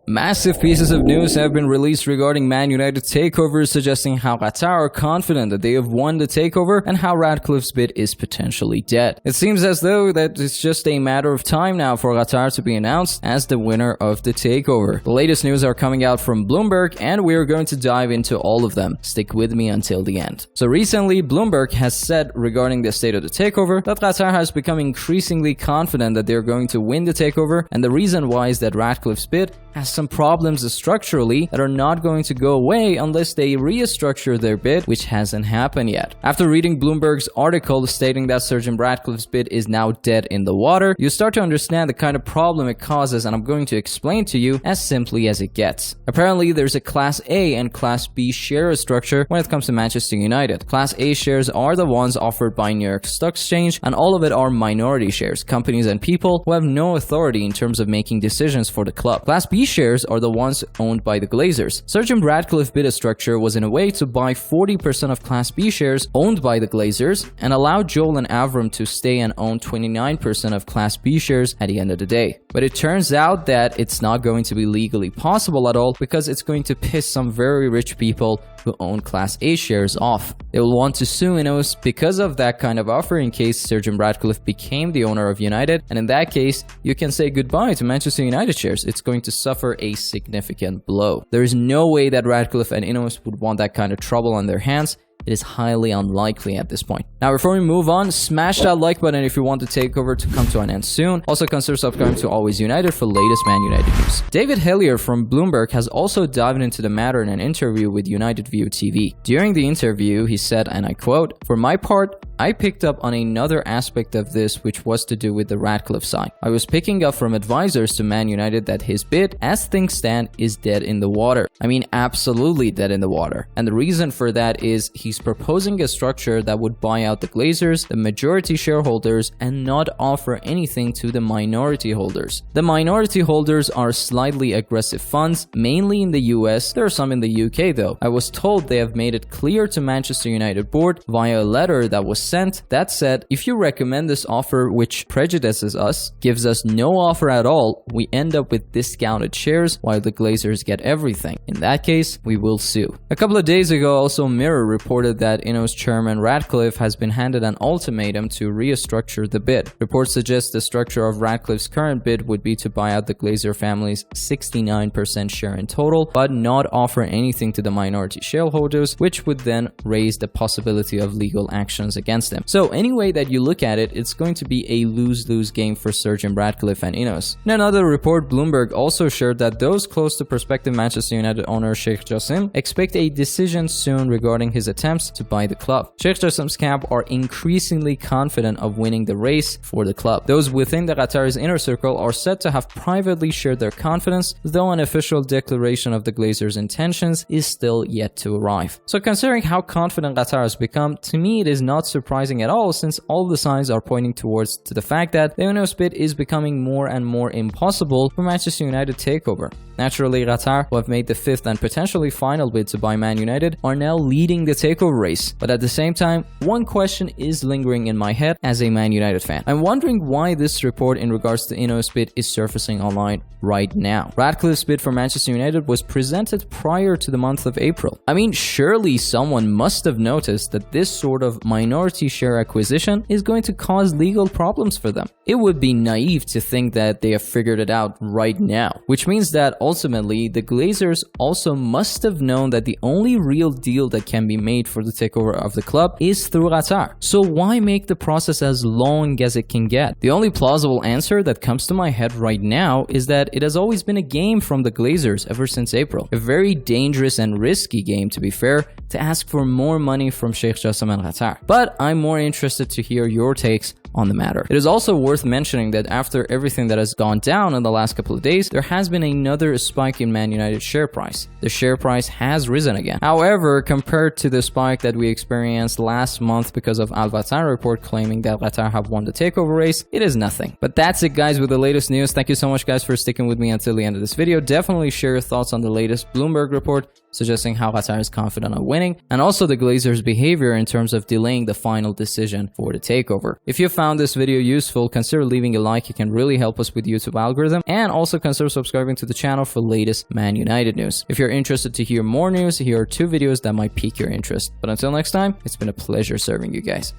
Massive pieces of news have been released regarding Man United takeover, suggesting how Qatar are confident that they have won the takeover and how Ratcliffe's bid is potentially dead. It seems as though that it's just a matter of time now for Qatar to be announced as the winner of the takeover. The latest news are coming out from Bloomberg, and we are going to dive into all of them. Stick with me until the end. So recently, Bloomberg has said regarding the state of the takeover that Qatar has become increasingly confident that they're going to win the takeover, and the reason why is that Ratcliffe's bid has some problems structurally that are not going to go away unless they restructure their bid, which hasn't happened yet. After reading Bloomberg's article stating that Sir Jim Ratcliffe's bid is now dead in the water, you start to understand the kind of problem it causes, and I'm going to explain to you as simply as it gets. Apparently, there's a Class A and Class B share structure when it comes to Manchester United. Class A shares are the ones offered by New York Stock Exchange, and all of it are minority shares, companies and people who have no authority in terms of making decisions for the club. Class B shares are the ones owned by the Glazers. Sir Jim Ratcliffe bid structure was in a way to buy 40% of Class B shares owned by the Glazers and allow Joel and Avram to stay and own 29% of Class B shares at the end of the day. But it turns out that it's not going to be legally possible at all because it's going to piss some very rich people who own Class A shares off. They will want to sue Ineos because of that kind of offer in case Sir Jim Ratcliffe became the owner of United, and in that case, you can say goodbye to Manchester United shares. It's going to suffer a significant blow. There is no way that Ratcliffe and Ineos would want that kind of trouble on their hands. It is highly unlikely at this point. Now, before we move on, smash that like button if you want the takeover to come to an end soon. Also, consider subscribing to Always United for latest Man United news. David Hillier from Bloomberg has also dived into the matter in an interview with United View TV. During the interview, he said, and I quote, "For my part, I picked up on another aspect of this, which was to do with the Ratcliffe side. I was picking up from advisors to Man United that his bid, as things stand, is dead in the water. I mean, absolutely dead in the water. And the reason for that is he's proposing a structure that would buy out the Glazers, the majority shareholders, and not offer anything to the minority holders. The minority holders are slightly aggressive funds, mainly in the US. There are some in the UK though. I was told they have made it clear to Manchester United board via a letter that was sent that said, if you recommend this offer which prejudices us, gives us no offer at all, we end up with discounted shares while the Glazers get everything. In that case, we will sue." A couple of days ago, also Mirror reported that Ineos chairman Ratcliffe has been handed an ultimatum to restructure the bid. Reports suggest the structure of Ratcliffe's current bid would be to buy out the Glazer family's 69% share in total, but not offer anything to the minority shareholders, which would then raise the possibility of legal actions against them. So any way that you look at it, it's going to be a lose-lose game for Sir Jim Ratcliffe and Ineos. In another report, Bloomberg also shared that those close to prospective Manchester United owner Sheikh Jassim expect a decision soon regarding his attempts to buy the club. Sheikh Jassim's camp are increasingly confident of winning the race for the club. Those within the Qatar's inner circle are said to have privately shared their confidence, though an official declaration of the Glazers' intentions is still yet to arrive. So considering how confident Qatar has become, to me it is not surprising at all, since all the signs are pointing towards the fact that the Ineos bid is becoming more and more impossible for Manchester United takeover. Naturally, Qatar, who have made the fifth and potentially final bid to buy Man United, are now leading the takeover race. But at the same time, one question is lingering in my head as a Man United fan. I'm wondering why this report in regards to Ineos bid is surfacing online right now. Ratcliffe's bid for Manchester United was presented prior to the month of April. I mean, surely someone must have noticed that this sort of minority share acquisition is going to cause legal problems for them. It would be naive to think that they have figured it out right now, which means that ultimately the Glazers also must have known that the only real deal that can be made for the takeover of the club is through Qatar. So why make the process as long as it can get? The only plausible answer that comes to my head right now is that it has always been a game from the Glazers ever since April. A very dangerous and risky game, to be fair, to ask for more money from Sheikh Jassim and Qatar. But I'm more interested to hear your takes on the matter. It is also worth mentioning that after everything that has gone down in the last couple of days, there has been another spike in Man United's share price. The share price has risen again. However, compared to the spike that we experienced last month because of Al Watan report claiming that Qatar have won the takeover race, it is nothing. But that's it, guys, with the latest news. Thank you so much, guys, for sticking with me until the end of this video. Definitely share your thoughts on the latest Bloomberg report suggesting how Qatar is confident on winning winning, and also the Glazers' behavior in terms of delaying the final decision for the takeover. If you found this video useful, consider leaving a like. It can really help us with YouTube algorithm, and also consider subscribing to the channel for latest Man United news. If you're interested to hear more news, here are 2 videos that might pique your interest. But until next time, it's been a pleasure serving you guys.